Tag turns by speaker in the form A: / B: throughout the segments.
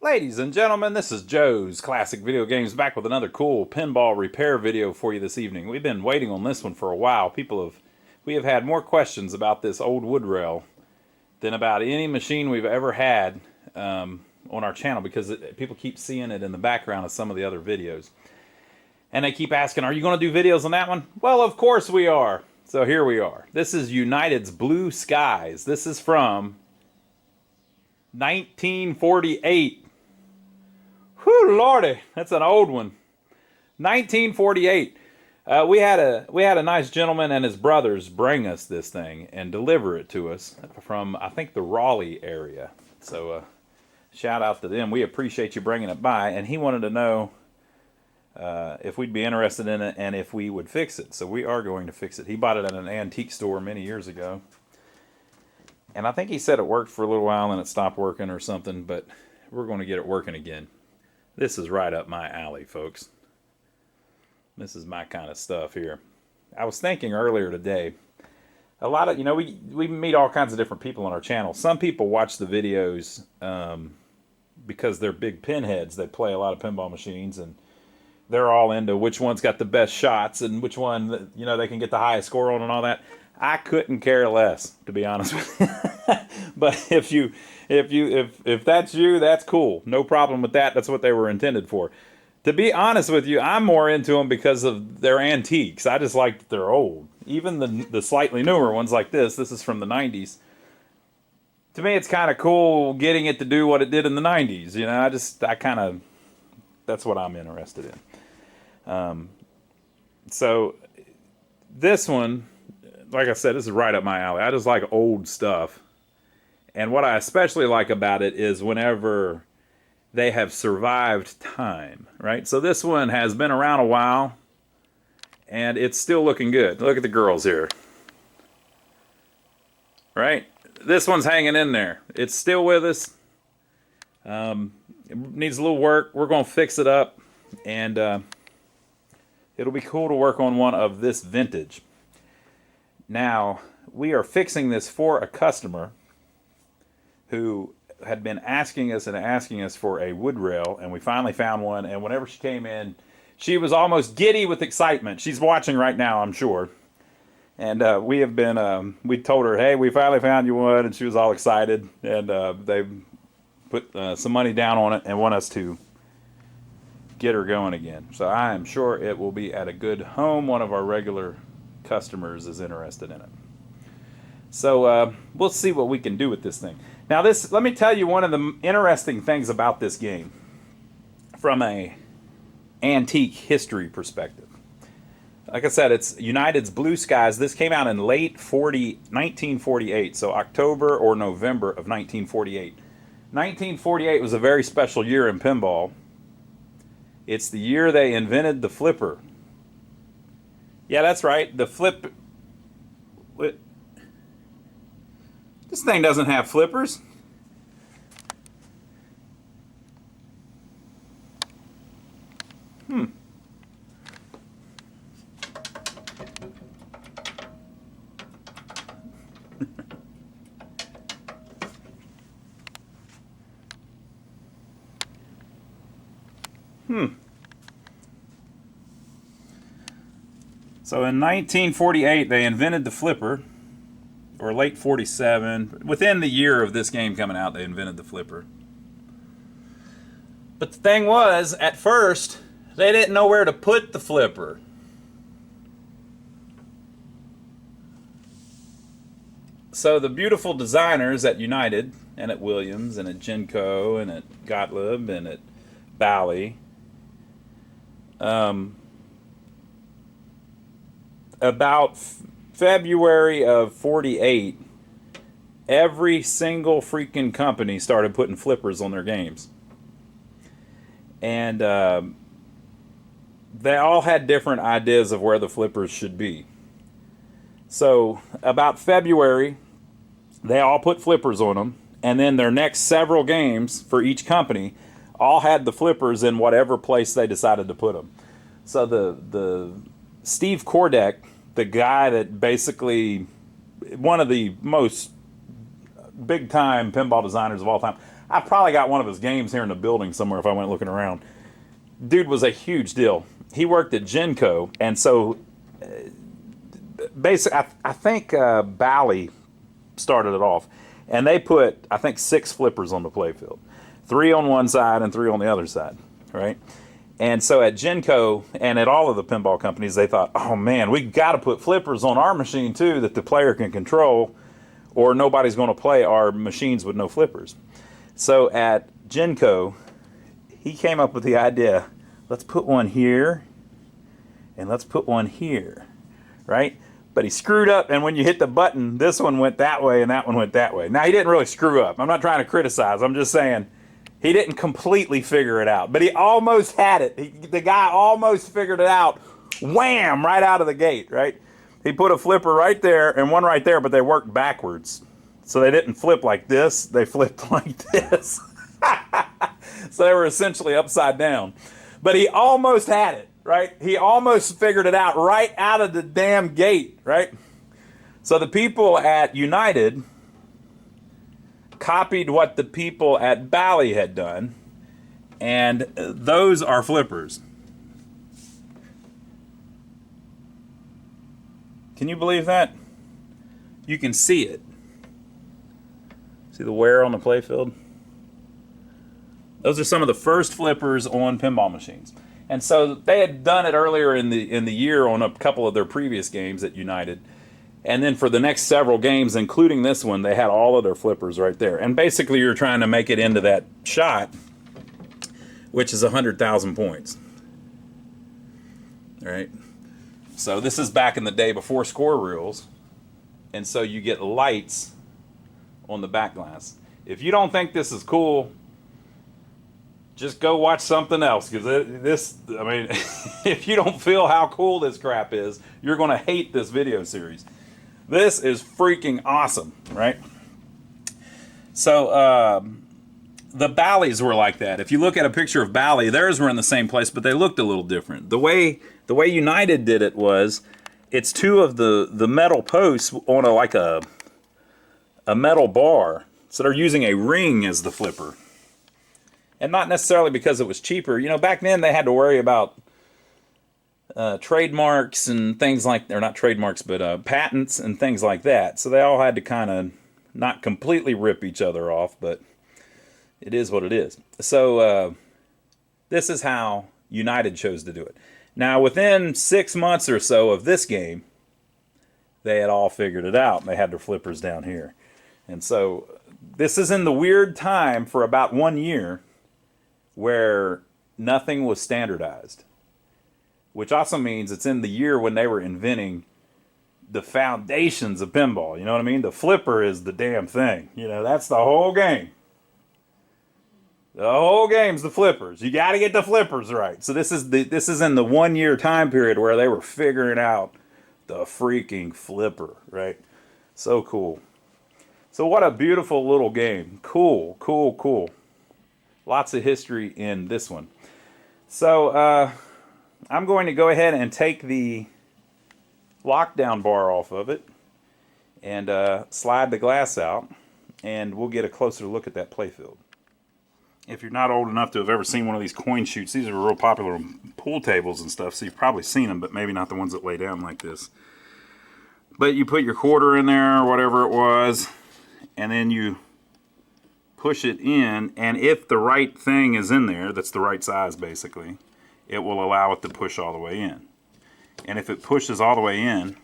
A: Ladies and gentlemen, this is Joe's Classic Video Games back with another cool pinball repair video for you this evening. We've been waiting on this one for a while. We have had more questions about this old wood rail than about any machine we've ever had on our channel because people keep seeing it in the background of some of the other videos. And they keep asking, are you going to do videos on that one? Well, of course we are. So here we are. This is United's Blue Skies. This is from 1948. Whew, lordy, that's an old one. 1948. We had a nice gentleman and his brothers bring us this thing and deliver it to us from, I think, the Raleigh area. So shout out to them. We appreciate you bringing it by. And he wanted to know if we'd be interested in it and if we would fix it. So we are going to fix it. He bought it at an antique store many years ago. And I think he said it worked for a little while and it stopped working or something, but we're going to get it working again. This is right up my alley, folks. This is my kind of stuff here. I was thinking earlier today, a lot of, we meet all kinds of different people on our channel. Some people watch the videos because they're big pinheads. They play a lot of pinball machines, and they're all into which one's got the best shots and which one, they can get the highest score on and all that. I couldn't care less, to be honest with you. But if that's you, that's cool. No problem with that. That's what they were intended for. To be honest with you, I'm more into them because of their antiques. I just like that they're old. Even the slightly newer ones like this. This is from the 90s. To me, it's kind of cool getting it to do what it did in the 90s. That's what I'm interested in. So this one, like I said, this is right up my alley. I just like old stuff. And what I especially like about it is whenever they have survived time, right? So this one has been around a while, and it's still looking good. Look at the girls here. Right? This one's hanging in there. It's still with us. It needs a little work. We're going to fix it up, and it'll be cool to work on one of this vintage. Now, we are fixing this for a customer who had been asking us for a wood rail, and we finally found one. And whenever she came in, she was almost giddy with excitement. She's watching right now, I'm sure. And we told her, hey, we finally found you one, and she was all excited. And they put some money down on it and want us to get her going again. So I am sure it will be at a good home. One of our regular customers is interested in it. So we'll see what we can do with this thing. Now let me tell you one of the interesting things about this game from a antique history perspective. Like I said, it's United's Blue Skies. This came out in late 1948, so October or November of 1948. 1948 was a very special year in pinball. It's the year they invented the flipper. Yeah, that's right. The flip... This thing doesn't have flippers. Hmm. So in 1948, they invented the flipper. Or late 47. Within the year of this game coming out, they invented the flipper. But the thing was, at first, they didn't know where to put the flipper. So the beautiful designers at United, and at Williams, and at Genco, and at Gottlieb, and at Bally, about February of 48, every single freaking company started putting flippers on their games. And they all had different ideas of where the flippers should be. So about February, they all put flippers on them. And then their next several games for each company all had the flippers in whatever place they decided to put them. So the Steve Kordek, the guy that basically, one of the most big-time pinball designers of all time. I probably got one of his games here in the building somewhere if I went looking around. Dude was a huge deal. He worked at Genco, and so basically, I think Bally started it off, and they put, I think, 6 flippers on the playfield, 3 on one side and 3 on the other side, right? And so at Genco and at all of the pinball companies, they thought, oh man, we got to put flippers on our machine too that the player can control, or nobody's going to play our machines with no flippers. So at Genco, he came up with the idea, let's put one here and let's put one here, right? But he screwed up, and when you hit the button, this one went that way and that one went that way. Now, he didn't really screw up. I'm not trying to criticize. I'm just saying he didn't completely figure it out. But he almost had it. The guy almost figured it out. Wham! Right out of the gate, right? He put a flipper right there and one right there, but they worked backwards. So they didn't flip like this. They flipped like this. So they were essentially upside down. But he almost had it, right? He almost figured it out right out of the damn gate, right? So the people at United copied what the people at Bally had done, and those are flippers. Can you believe that? You can see it. See the wear on the playfield? Those are some of the first flippers on pinball machines. And so they had done it earlier in the year on a couple of their previous games at United. And then for the next several games, including this one, they had all of their flippers right there. And basically you're trying to make it into that shot, which is 100,000 points. All right. So this is back in the day before score reels. And so you get lights on the back glass. If you don't think this is cool, just go watch something else, because I mean, if you don't feel how cool this crap is, you're going to hate this video series. This is freaking awesome, right? So the Bally's were like that. If you look at a picture of Bally, theirs were in the same place, but they looked a little different. The way United did it was, it's 2 of the metal posts on like a metal bar. So they're using a ring as the flipper. And not necessarily because it was cheaper. You know, back then they had to worry about trademarks and things like, or not trademarks, but patents and things like that. So they all had to kind of not completely rip each other off, but it is what it is. So this is how United chose to do it. Now, within 6 months or so of this game, they had all figured it out. They had their flippers down here. And so this is in the weird time for about 1 year where nothing was standardized, which also means it's in the year when they were inventing the foundations of pinball. You know what I mean? The flipper is the damn thing. You know, that's the whole game. The whole game's the flippers. You got to get the flippers right. So this is in the 1 year time period where they were figuring out the freaking flipper, right? So cool. So what a beautiful little game. Cool, cool, cool. Lots of history in this one. So I'm going to go ahead and take the lockdown bar off of it and slide the glass out, and we'll get a closer look at that playfield. If you're not old enough to have ever seen one of these coin chutes, these are real popular on pool tables and stuff, so you've probably seen them, but maybe not the ones that lay down like this. But you put your quarter in there, or whatever it was, and then you push it in, and if the right thing is in there, that's the right size basically, it will allow it to push all the way in. And if it pushes all the way in,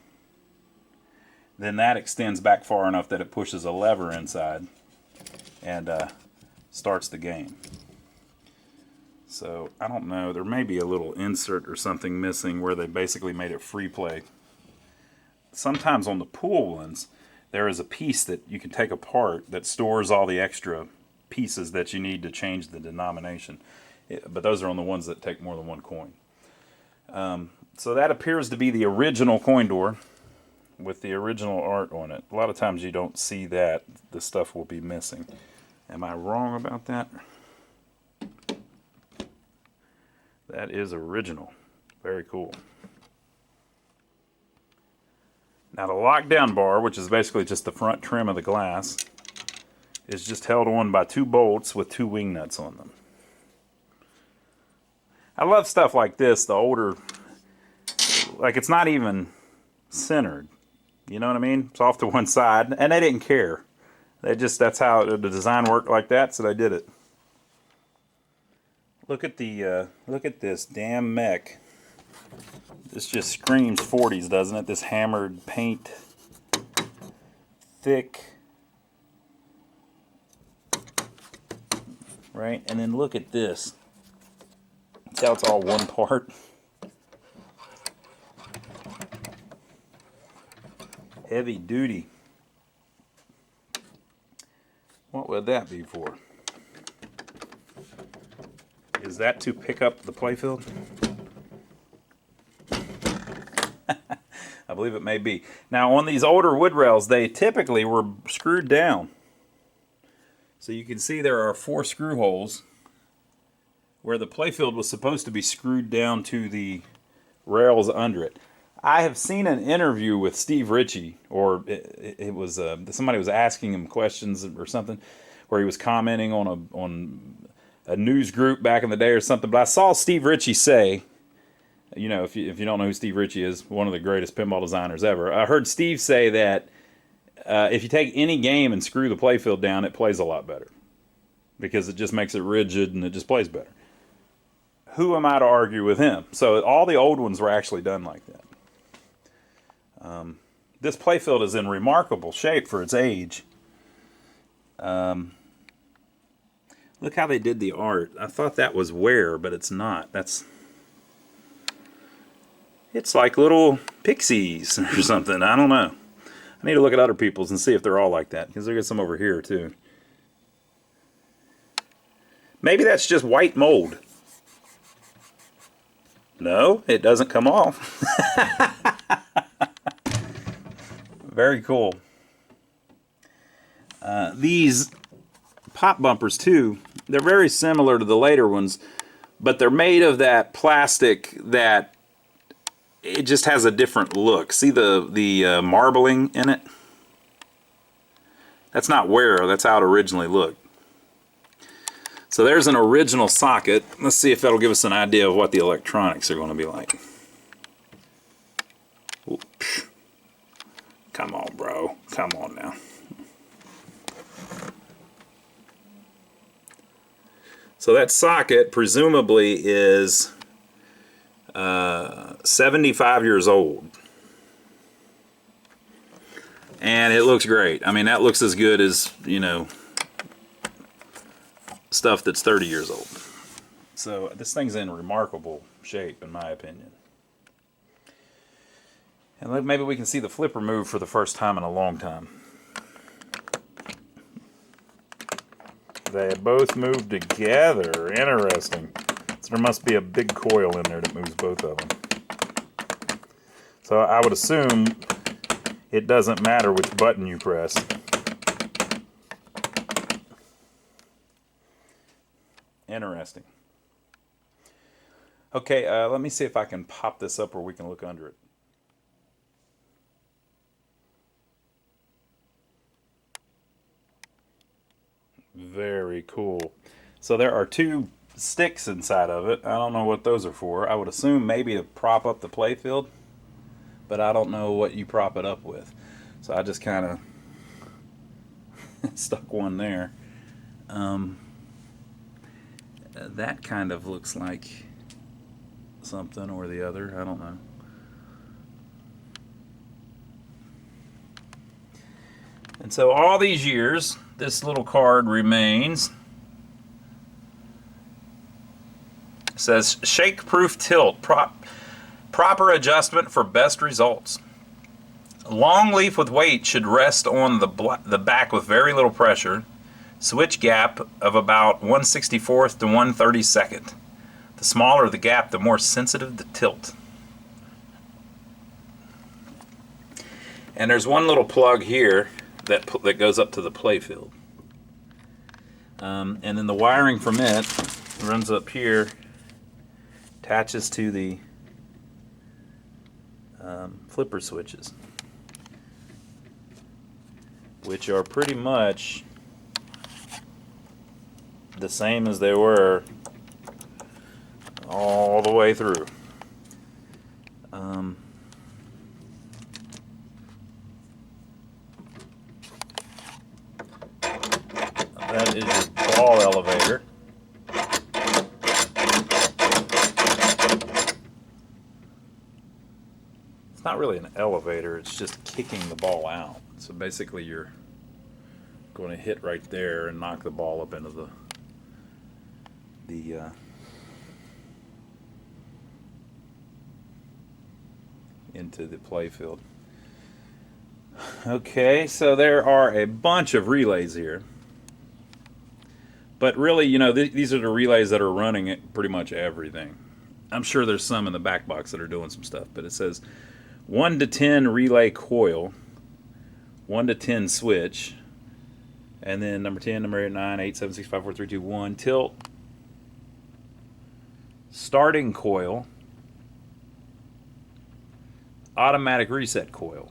A: then that extends back far enough that it pushes a lever inside and starts the game. So I don't know, there may be a little insert or something missing where they basically made it free play. Sometimes on the pool ones, there is a piece that you can take apart that stores all the extra pieces that you need to change the denomination. But those are on the ones that take more than one coin. So that appears to be the original coin door with the original art on it. A lot of times you don't see that. The stuff will be missing. Am I wrong about that? That is original. Very cool. Now the lockdown bar, which is basically just the front trim of the glass, is just held on by 2 bolts with 2 wing nuts on them. I love stuff like this, the older, like it's not even centered. You know what I mean? It's off to one side, and they didn't care. That's how the design worked like that, so they did it. Look at this damn mech. This just screams 40s, doesn't it? This hammered paint, thick, right? And then look at this. See how it's all one part? Heavy duty. What would that be for? Is that to pick up the playfield? I believe it may be. Now on these older wood rails, they typically were screwed down. So you can see there are 4 screw holes where the playfield was supposed to be screwed down to the rails under it. I have seen an interview with Steve Ritchie, or it was somebody was asking him questions or something, where he was commenting on a news group back in the day or something. But I saw Steve Ritchie say, you know, if you don't know who Steve Ritchie is, one of the greatest pinball designers ever. I heard Steve say that if you take any game and screw the playfield down, it plays a lot better because it just makes it rigid and it just plays better. Who am I to argue with him? So all the old ones were actually done like that. This playfield is in remarkable shape for its age. Look how they did the art. I thought that was wear, but it's not. It's like little pixies or something. I don't know. I need to look at other people's and see if they're all like that, because there's some over here too. Maybe that's just white mold. No, it doesn't come off. Very cool. These pop bumpers too, they're very similar to the later ones, but they're made of that plastic that it just has a different look. See the marbling in it? That's not wear, that's how it originally looked. So there's an original socket. Let's see if that'll give us an idea of what the electronics are going to be like. Oops. Come on, bro. Come on now. So that socket presumably is 75 years old. And it looks great. I mean, that looks as good as, you know, stuff that's 30 years old. So this thing's in remarkable shape, in my opinion. And maybe we can see the flipper move for the first time in a long time. They both move together. Interesting. So there must be a big coil in there that moves both of them. So I would assume it doesn't matter which button you press. Interesting. Okay, let me see if I can pop this up where we can look under it. Very cool. So there are 2 sticks inside of it. I don't know what those are for. I would assume maybe to prop up the playfield, but I don't know what you prop it up with. So I just kind of stuck one there. That kind of looks like something or the other. I don't know. And so all these years, this little card remains. It says, shake-proof tilt, proper adjustment for best results. Long leaf with weight should rest on the back with very little pressure. Switch gap of about 1/64th to 1/32nd. The smaller the gap, the more sensitive the tilt. And there's one little plug here that goes up to the playfield. And then the wiring from it runs up here, attaches to the flipper switches, which are pretty much the same as they were all the way through. That is your ball elevator. It's not really an elevator, it's just kicking the ball out. So basically you're going to hit right there and knock the ball up into into the play field. Okay, so there are a bunch of relays here. But really, you know, these are the relays that are running it pretty much everything. I'm sure there's some in the back box that are doing some stuff, but it says 1 to 10 relay coil, 1 to 10 switch, and then number 10, number 8, 9, 8, 7, 6, 5, 4, 3, 2, 1, tilt, starting coil, automatic reset coil.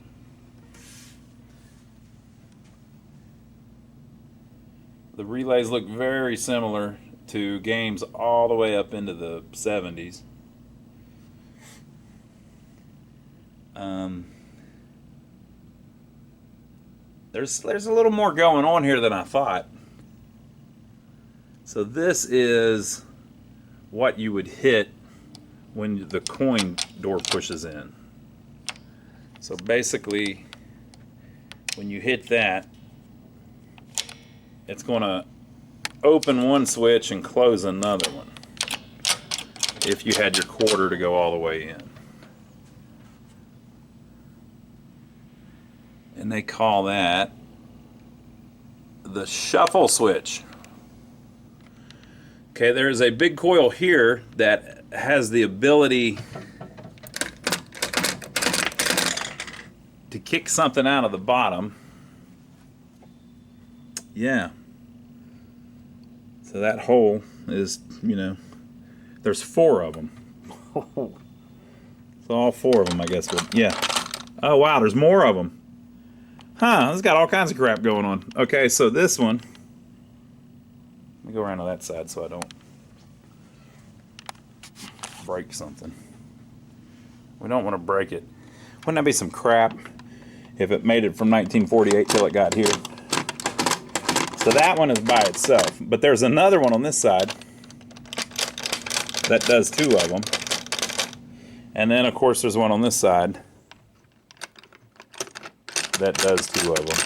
A: The relays look very similar to games all the way up into the 70s. There's a little more going on here than I thought. So this is what you would hit when the coin door pushes in. So basically, when you hit that, it's going to open one switch and close another one if you had your quarter to go all the way in. And they call that the shuffle switch. Okay, there's a big coil here that has the ability to kick something out of the bottom. Yeah. So that hole is, you know, there's 4 of them. So all 4 of them, I guess. Yeah. Oh, wow, there's more of them. Huh, it's got all kinds of crap going on. Okay, so this one, let me go around to that side so I don't break something. We don't want to break it. Wouldn't that be some crap if it made it from 1948 till it got here? So that one is by itself, but there's another one on this side that does 2 of them. And then, of course, there's one on this side that does 2 of them.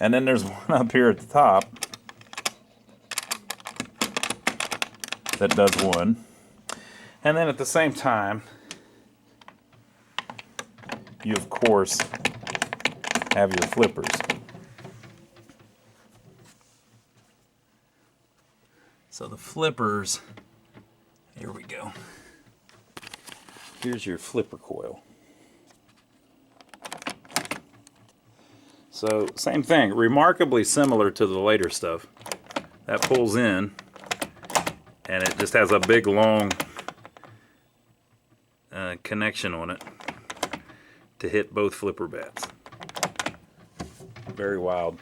A: And then there's one up here at the top that does 1. And then at the same time, you, of course, have your flippers. So the flippers, here we go. Here's your flipper coil. So same thing, remarkably similar to the later stuff. That pulls in, and it just has a big long connection on it to hit both flipper bats. Very wild.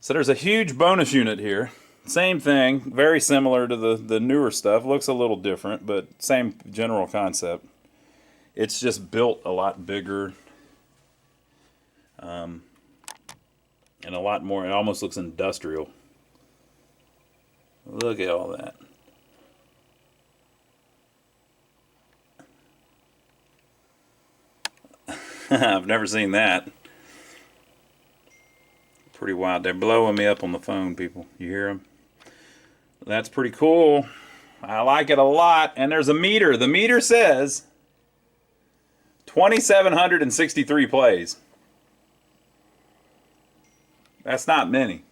A: So there's a huge bonus unit here. Same thing, very similar to the newer stuff. Looks a little different, but same general concept. It's just built a lot bigger. And a lot more, it almost looks industrial. Look at all that. I've never seen that. Pretty wild. They're blowing me up on the phone, people. You hear them? That's pretty cool. I like it a lot. And there's a meter. The meter says 2,763 plays. That's not many.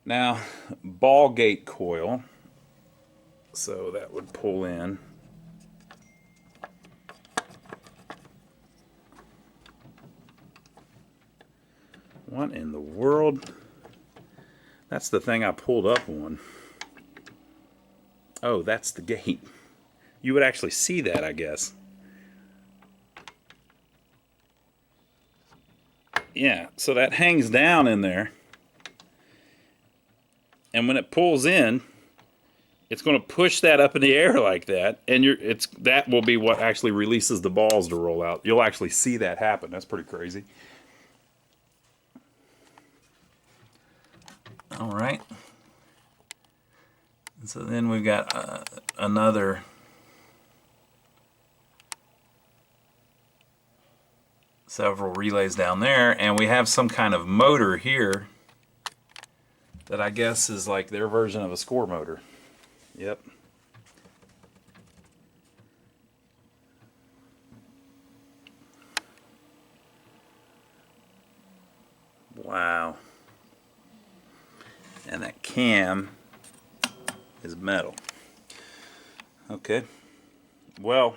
A: Now, ball gate coil. So that would pull in. What in the world? That's the thing I pulled up on. Oh, that's the gate. You would actually see that, I guess. Yeah, so that hangs down in there. and when it pulls in, it's going to push that up in the air like that, and that will be what actually releases the balls to roll out. You'll actually see that happen. That's pretty crazy. All right. And so then we've got another several relays down there, and we have some kind of motor here that I guess is like their version of a score motor. Yep. Wow. And that cam is metal. Okay. Well,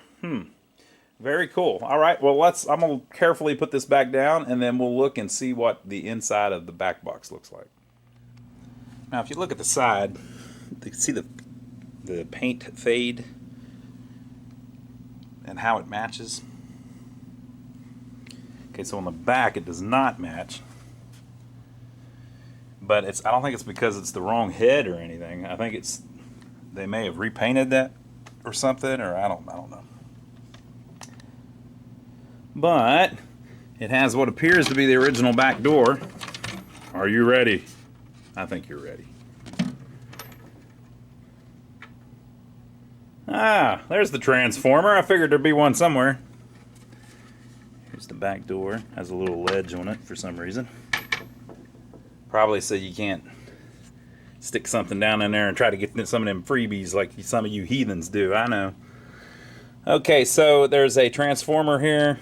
A: very cool. All right, well, I'm going to carefully put this back down, and then we'll look and see what the inside of the back box looks like. Now, if you look at the side, you can see the paint fade and how it matches. Okay, so on the back, it does not match. But I don't think it's because it's the wrong head or anything. I think they may have repainted that or something, or I don't know. But it has what appears to be the original back door. Are you ready? I think you're ready. Ah, there's the transformer. I figured there'd be one somewhere. Here's the back door. Has a little ledge on it for some reason. Probably so you can't stick something down in there and try to get some of them freebies like some of you heathens do. I know. Okay, so there's a transformer here.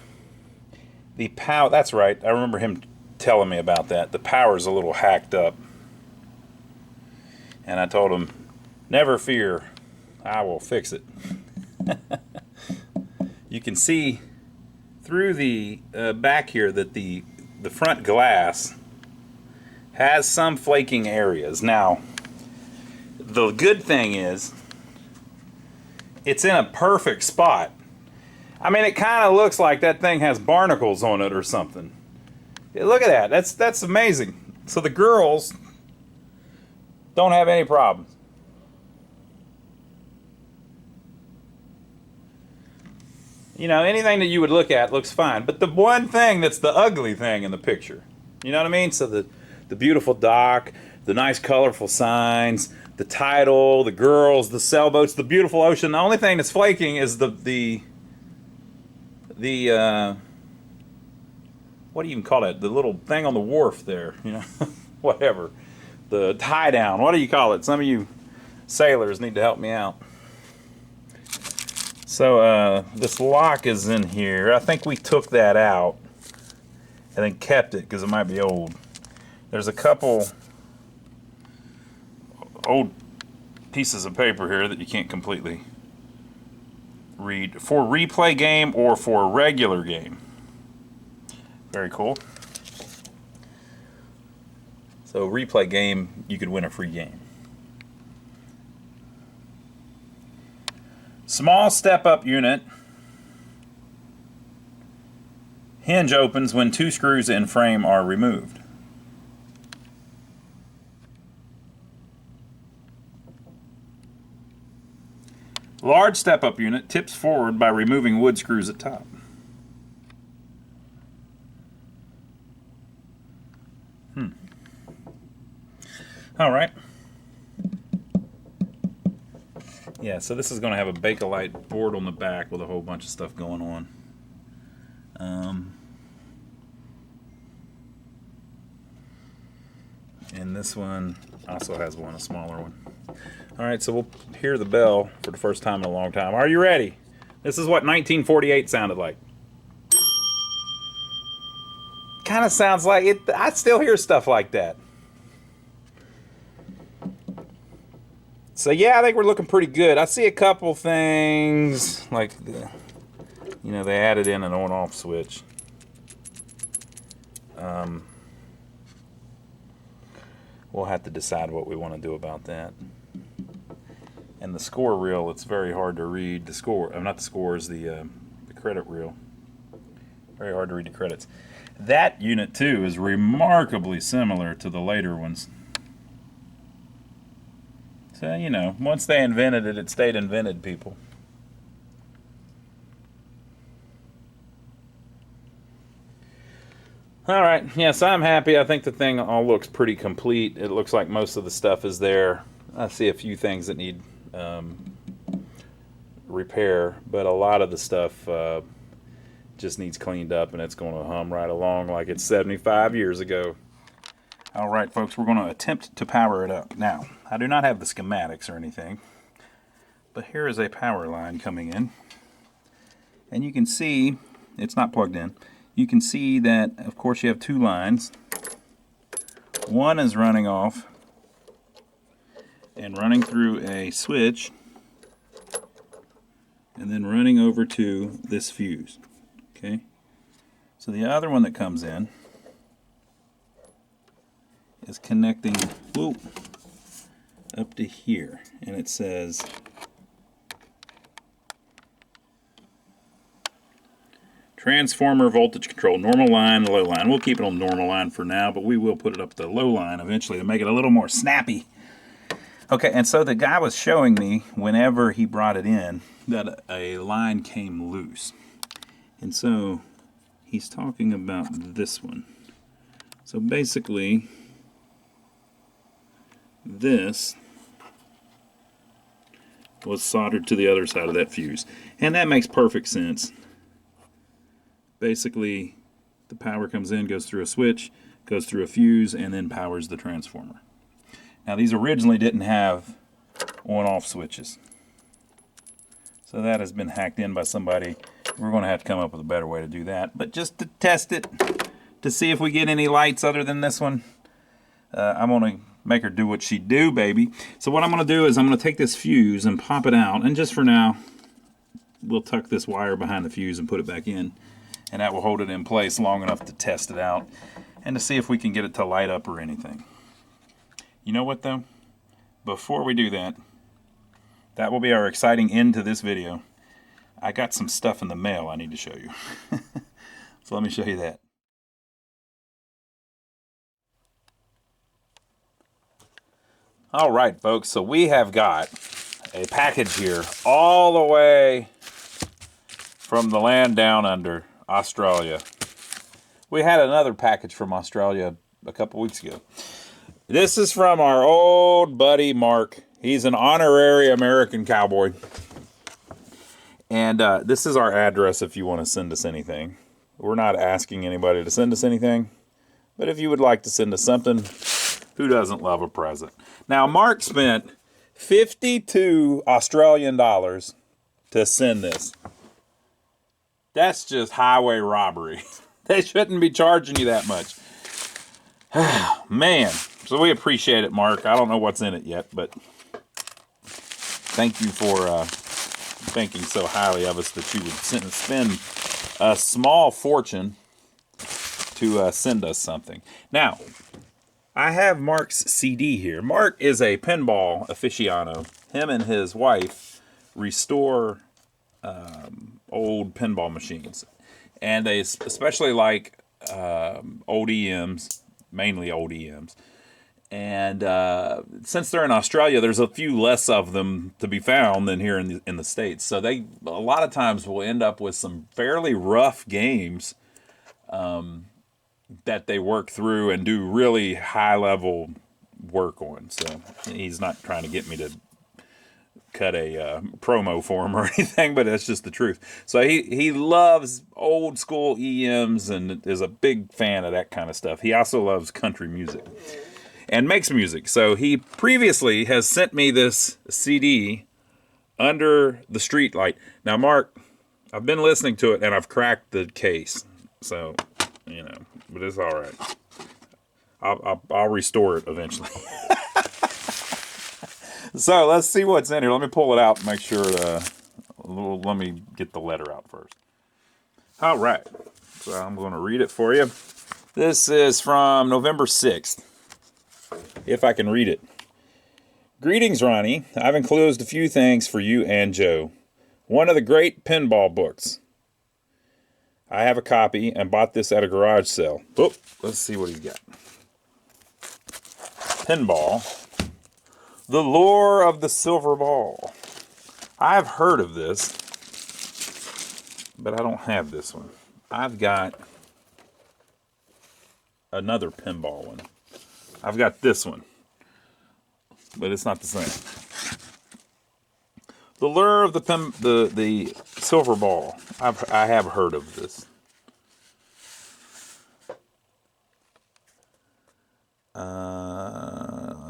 A: The power, that's right. I remember him telling me about that. The power's a little hacked up. And I told him, never fear, I will fix it. You can see through the back here that the front glass has some flaking areas. Now, the good thing is, it's in a perfect spot. I mean, it kind of looks like that thing has barnacles on it or something. Yeah, look at that. That's amazing. So the girls don't have any problems. You know, anything that you would look at looks fine. But the one thing that's the ugly thing in the picture, you know what I mean? So the beautiful dock, the nice colorful signs, the title, the girls, the sailboats, the beautiful ocean. The only thing that's flaking is the what do you even call it? The little thing on the wharf there, you know, whatever. The tie down, what do you call it? Some of you sailors need to help me out. So this lock is in here. I think we took that out and then kept it because it might be old. There's a couple old pieces of paper here that you can't completely read. For replay game or for regular game. Very cool. So replay game, you could win a free game. Small step-up unit. Hinge opens when 2 screws in frame are removed. Large step-up unit tips forward by removing wood screws at top. All right. Yeah, so this is going to have a Bakelite board on the back with a whole bunch of stuff going on. And this one also has one, a smaller one. All right, so we'll hear the bell for the first time in a long time. Are you ready? This is what 1948 sounded like. Kind of sounds like it. I still hear stuff like that. So yeah, I think we're looking pretty good. I see a couple things like they added in an on-off switch. We'll have to decide what we want to do about that. And the score reel, it's very hard to read. The score, not the scores, the credit reel. Very hard to read the credits. That unit too is remarkably similar to the later ones. you know, once they invented it, it stayed invented, people. All right, yes, I'm happy. I think the thing all looks pretty complete. It looks like most of the stuff is there. I see a few things that need repair, but a lot of the stuff just needs cleaned up, and it's going to hum right along like it's 75 years ago. All right, folks, we're going to attempt to power it up. Now, I do not have the schematics or anything, but here is a power line coming in, and you can see it's not plugged in. You can see that, of course, you have two lines. One is running off and running through a switch and then running over to this fuse. Okay? So the other one that comes in is connecting up to here, and it says transformer voltage control, normal line, low line. We'll keep it on normal line for now, but we will put it up to low line eventually to make it a little more snappy. Okay, and so the guy was showing me whenever he brought it in that a line came loose. And so he's talking about this one. So basically, this was soldered to the other side of that fuse. And that makes perfect sense. Basically, the power comes in, goes through a switch, goes through a fuse, and then powers the transformer. Now, these originally didn't have on-off switches. So that has been hacked in by somebody. We're going to have to come up with a better way to do that. But just to test it, to see if we get any lights other than this one, I'm going to make her do what she do, baby. So what I'm going to do is I'm going to take this fuse and pop it out. And just for now, we'll tuck this wire behind the fuse and put it back in. And that will hold it in place long enough to test it out and to see if we can get it to light up or anything. You know what, though? Before we do that, that will be our exciting end to this video. I got some stuff in the mail I need to show you. So let me show you that. All right, folks, so we have got a package here all the way from the land down under, Australia. We had another package from Australia a couple weeks ago. This is from our old buddy Mark. He's an honorary American cowboy. And this is our address if you want to send us anything. We're not asking anybody to send us anything. But if you would like to send us something, who doesn't love a present? Now, Mark spent 52 Australian dollars to send this. That's just highway robbery. They shouldn't be charging you that much. Man. So we appreciate it, Mark. I don't know what's in it yet, but thank you for thinking so highly of us that you would spend a small fortune to send us something. Now, I have Mark's CD here. Mark is a pinball aficionado. Him and his wife restore old pinball machines. And they especially like old EMs, mainly old EMs. And since they're in Australia, there's a few less of them to be found than here in the States. So they a lot of times will end up with some fairly rough games that they work through and do really high-level work on. So he's not trying to get me to cut a promo for him or anything, but that's just the truth. So he loves old school EMs and is a big fan of that kind of stuff. He also loves country music and makes music. So he previously has sent me this CD, Under the Street Light. Now, Mark, I've been listening to it and I've cracked the case. So, you know, but it's all right. I'll restore it eventually. So let's see what's in here. Let me pull it out and make sure. Let me get the letter out first. All right. So I'm going to read it for you. This is from November 6th. If I can read it. Greetings, Ronnie. I've enclosed a few things for you and Joe. One of the great pinball books. I have a copy and bought this at a garage sale. Oh, let's see what he's got. Pinball. The Lure of the Silver Ball. I've heard of this, but I don't have this one. I've got another pinball one. I've got this one, but it's not the same. The Lure of the Silver Ball. I have heard of this.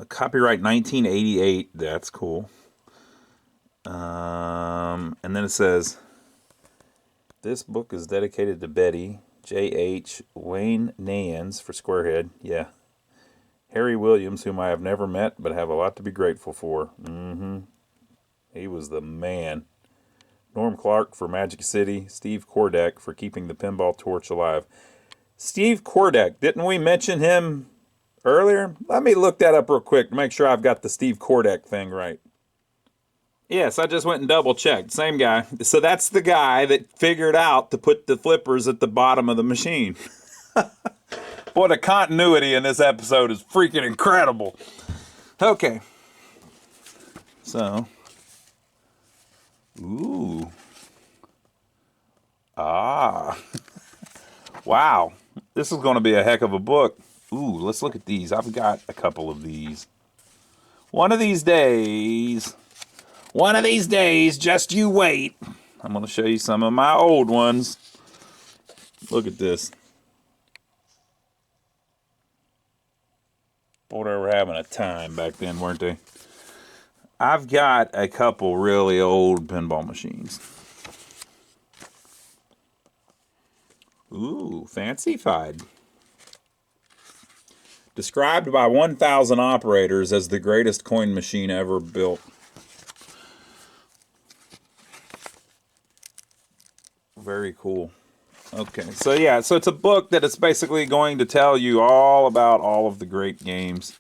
A: Copyright 1988. That's cool. And then it says, this book is dedicated to Betty, J.H. Wayne Nans for Squarehead. Yeah. Harry Williams, whom I have never met, but have a lot to be grateful for. He was the man. Norm Clark for Magic City. Steve Kordak for keeping the pinball torch alive. Steve Kordak, didn't we mention him earlier? Let me look that up real quick to make sure I've got the Steve Kordak thing right. Yes, I just went and double checked. Same guy. So that's the guy that figured out to put the flippers at the bottom of the machine. Boy, the continuity in this episode is freaking incredible. Okay. So. Ooh. Ah. Wow. This is going to be a heck of a book. Ooh, let's look at these. I've got a couple of these. One of these days, just you wait. I'm going to show you some of my old ones. Look at this. Boy, they were having a time back then, weren't they? I've got a couple really old pinball machines. Ooh, fancy-fied. Described by 1,000 operators as the greatest coin machine ever built. Very cool. Okay, so yeah, so it's a book that is basically going to tell you all about all of the great games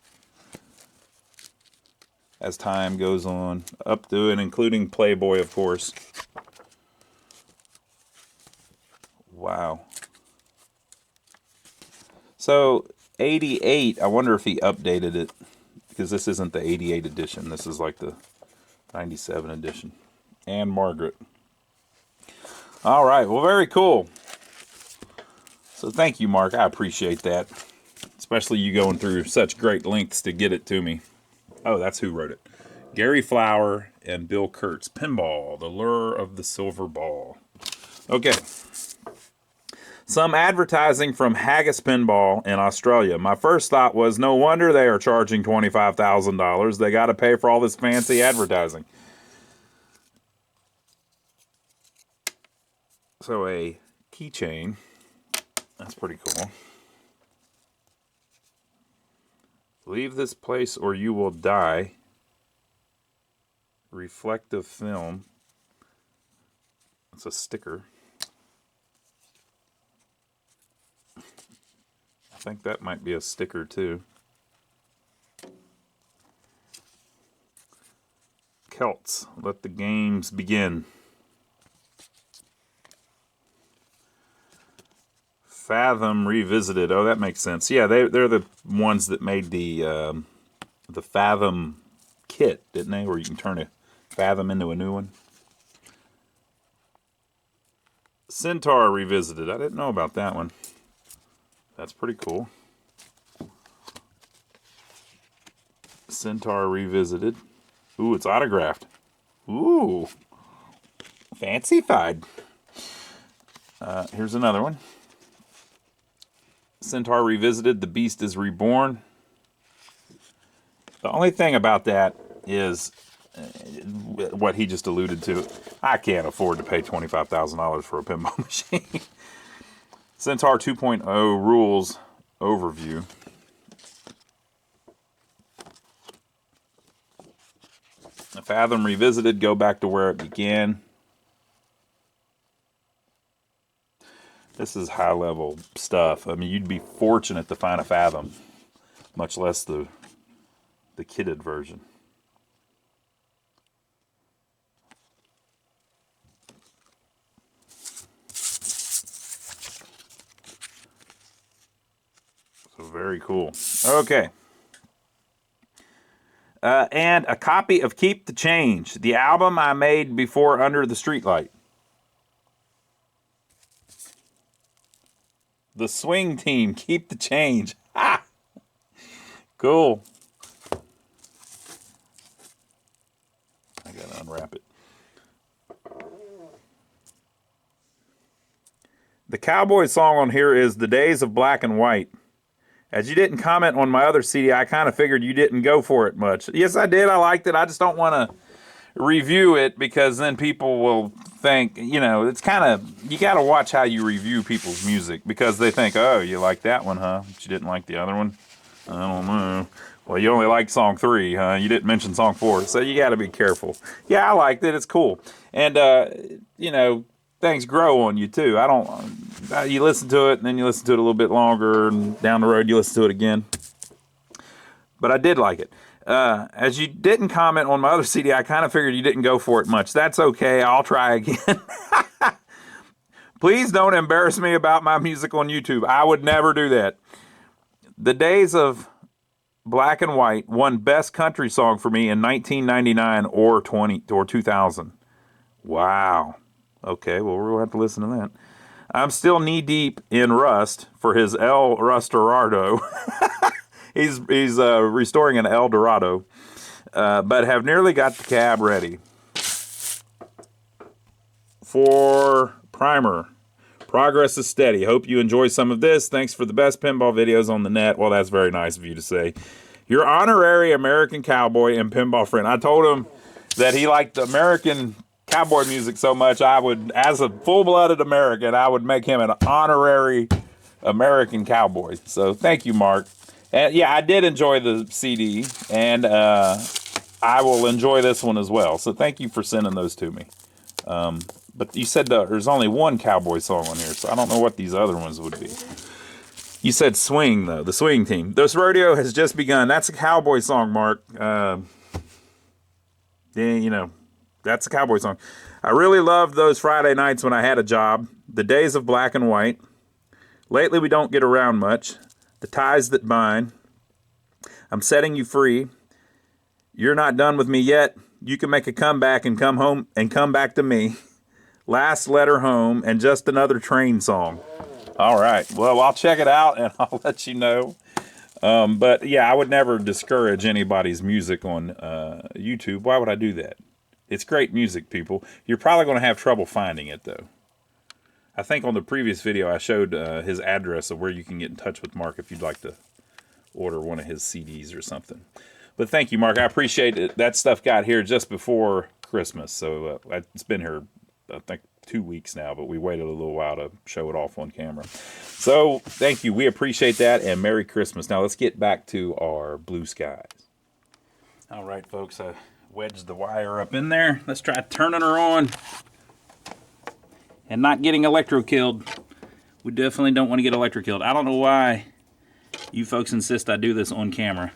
A: as time goes on, up to and including Playboy, of course. Wow. So 88, I wonder if he updated it, because this isn't the 88 edition. This is like the 97 edition. And Margaret. All right, well, very cool. So thank you, Mark. I appreciate that. Especially you going through such great lengths to get it to me. Oh, that's who wrote it. Gary Flower and Bill Kurtz. Pinball, the Lure of the Silver Ball. Okay. Some advertising from Haggis Pinball in Australia. My first thought was, no wonder they are charging $25,000. They got to pay for all this fancy advertising. So a keychain. That's pretty cool. Leave this place or you will die. Reflective film. It's a sticker. I think that might be a sticker too. Celts, let the games begin. Fathom Revisited. Oh, that makes sense. Yeah, they're the ones that made the Fathom kit, didn't they? Where you can turn a Fathom into a new one. Centaur Revisited. I didn't know about that one. That's pretty cool. Centaur Revisited. Ooh, it's autographed. Ooh. Fancy-fied. Here's another one. Centaur Revisited, The Beast is Reborn. The only thing about that is what he just alluded to. I can't afford to pay $25,000 for a pinball machine. Centaur 2.0 Rules Overview. Fathom Revisited, go back to where it began. This is high-level stuff. I mean, you'd be fortunate to find a Fathom, much less the kitted version. So very cool. Okay. and a copy of Keep the Change, the album I made before Under the Streetlight. The Swing Team, Keep the Change. Ha! Cool. I gotta unwrap it. The cowboy song on here is The Days of Black and White. As you didn't comment on my other CD, I kind of figured you didn't go for it much. Yes, I did. I liked it. I just don't want to review it because then people will think, you know, it's kind of, you got to watch how you review people's music because they think, oh, you like that one, huh? But you didn't like the other one? I don't know. Well, you only liked song 3, huh? You didn't mention song 4, so you got to be careful. Yeah, I liked it. It's cool. And, you know, things grow on you, too. You listen to it, and then you listen to it a little bit longer, and down the road you listen to it again. But I did like it. As you didn't comment on my other CD, I kind of figured you didn't go for it much. That's okay. I'll try again. Please don't embarrass me about my music on YouTube. I would never do that. The Days of Black and White won Best Country Song for me in 1999 or 2000. Wow. Okay, well, we're going to have to listen to that. I'm still knee-deep in Rust for his El Rustorado. he's restoring an El Dorado, but have nearly got the cab ready. For Primer, progress is steady. Hope you enjoy some of this. Thanks for the best pinball videos on the net. Well, that's very nice of you to say. Your honorary American cowboy and pinball friend. I told him that he liked American cowboy music so much, I would, as a full-blooded American, I would make him an honorary American cowboy. So thank you, Mark. And yeah, I did enjoy the CD, and I will enjoy this one as well. So thank you for sending those to me. But you said there's only one cowboy song on here, so I don't know what these other ones would be. You said swing, though, the swing team. This rodeo has just begun. That's a cowboy song, Mark. Yeah, you know. That's a cowboy song. I really loved those Friday nights when I had a job. The Days of Black and White. Lately we don't get around much. The Ties That Bind. I'm Setting You Free. You're Not Done With Me Yet. You Can Make a Comeback and Come Home and Come Back to Me. Last Letter Home and Just Another Train Song. All right. Well, I'll check it out and I'll let you know. But yeah, I would never discourage anybody's music on YouTube. Why would I do that? It's great music, people. You're probably going to have trouble finding it, though. I think on the previous video I showed his address of where you can get in touch with Mark if you'd like to order one of his CDs or something. But thank you, Mark. I appreciate it. That stuff got here just before Christmas, so it's been here, I think, 2 weeks now, but we waited a little while to show it off on camera. So thank you. We appreciate that, and Merry Christmas. Now let's get back to our blue skies. All right, folks. Wedge the wire up in there. Let's try turning her on and not getting electro-killed. We definitely don't want to get electro-killed. I don't know why you folks insist I do this on camera.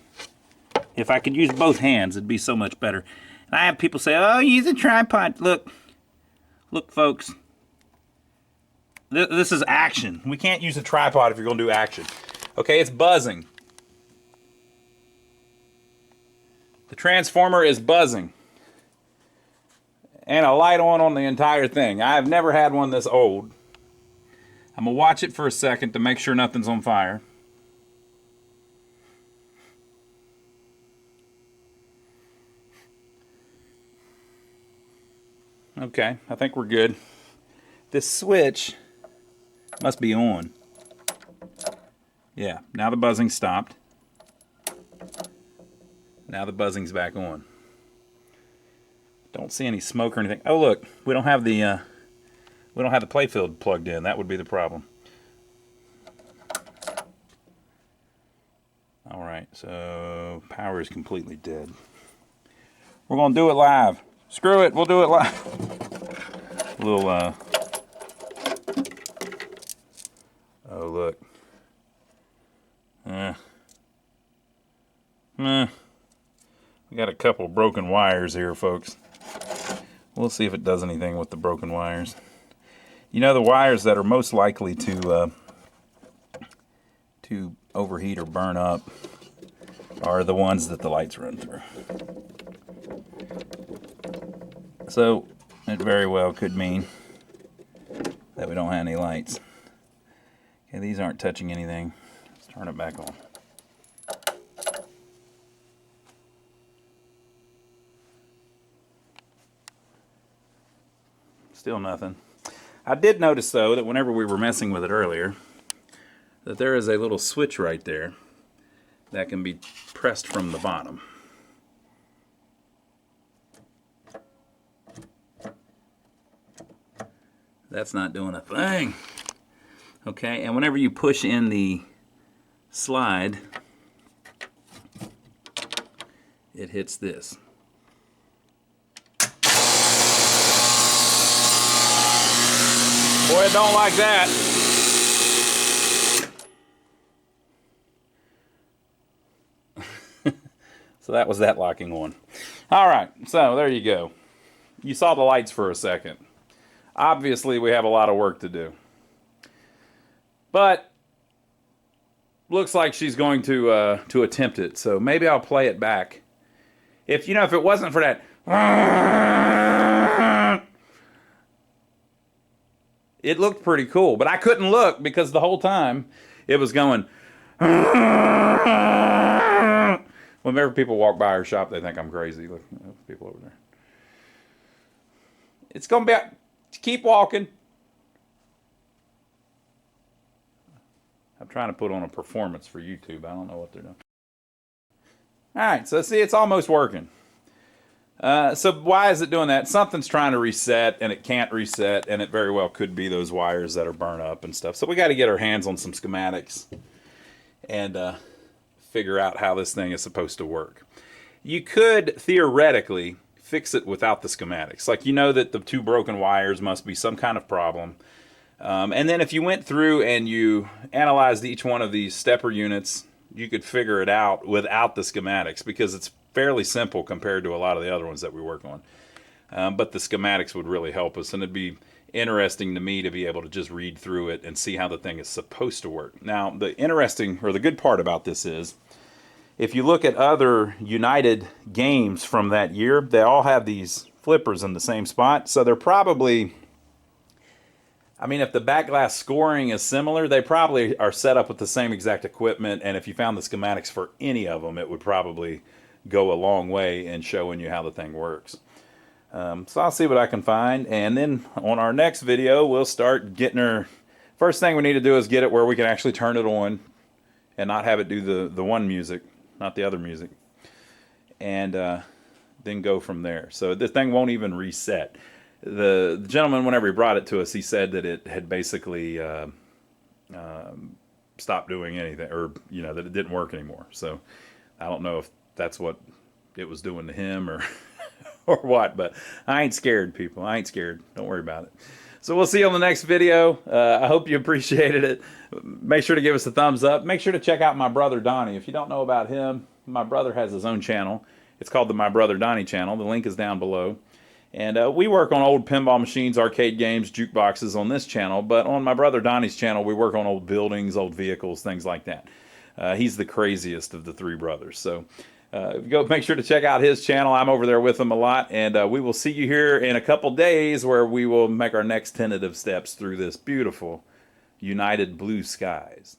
A: If I could use both hands, it'd be so much better. And I have people say, oh, use a tripod. Look, folks. This is action. We can't use a tripod if you're going to do action. Okay, it's buzzing. The transformer is buzzing. And a light on the entire thing. I have never had one this old. I'm going to watch it for a second to make sure nothing's on fire. Okay, I think we're good. This switch must be on. Yeah, now the buzzing stopped. Now the buzzing's back on. Don't see any smoke or anything. Oh look, we don't have the playfield plugged in. That would be the problem. All right, so power is completely dead. We're gonna do it live. Screw it, we'll do it live. A little oh look. We got a couple broken wires here, folks. We'll see if it does anything with the broken wires. You know, the wires that are most likely to overheat or burn up are the ones that the lights run through. So it very well could mean that we don't have any lights. Okay, these aren't touching anything. Let's turn it back on. Still nothing. I did notice though that whenever we were messing with it earlier, that there is a little switch right there that can be pressed from the bottom. That's not doing a thing. Okay, and whenever you push in the slide, it hits this. Boy, I don't like that. So that was that locking one. All right, so there you go. You saw the lights for a second. Obviously, we have a lot of work to do. But looks like she's going to attempt it. So maybe I'll play it back. If it wasn't for that, it looked pretty cool. But I couldn't look because the whole time it was going. Whenever people walk by our shop, they think I'm crazy. Look, people over there. It's going to be. Keep walking. I'm trying to put on a performance for YouTube. I don't know what they're doing. All right, so see, it's almost working. So why is it doing that? Something's trying to reset, and it can't reset, and it very well could be those wires that are burnt up and stuff. So we got to get our hands on some schematics and figure out how this thing is supposed to work. You could theoretically fix it without the schematics. Like, that the two broken wires must be some kind of problem. And then if you went through and you analyzed each one of these stepper units, you could figure it out without the schematics because it's fairly simple compared to a lot of the other ones that we work on. But the schematics would really help us, and it'd be interesting to me to be able to just read through it and see how the thing is supposed to work. Now, the good part about this is, if you look at other United games from that year, they all have these flippers in the same spot. So they're probably, if the back glass scoring is similar, they probably are set up with the same exact equipment. And if you found the schematics for any of them, it would probably go a long way in showing you how the thing works. So I'll see what I can find. And then on our next video, we'll start getting her. First thing we need to do is get it where we can actually turn it on and not have it do the one music, not the other music. And then go from there. So this thing won't even reset. The gentleman, whenever he brought it to us, he said that it had basically stopped doing anything, or that it didn't work anymore. So I don't know if that's what it was doing to him or or what, but I ain't scared, people. I ain't scared. Don't worry about it. So we'll see you on the next video. I hope you appreciated it. Make sure to give us a thumbs up. Make sure to check out my brother Donnie. If you don't know about him, my brother has his own channel. It's called the My Brother Donnie channel. The link is down below. And we work on old pinball machines, arcade games, jukeboxes on this channel. But on my brother Donnie's channel, we work on old buildings, old vehicles, things like that. He's the craziest of the three brothers. So go make sure to check out his channel. I'm over there with him a lot. And we will see you here in a couple days where we will make our next tentative steps through this beautiful United Blue Skies.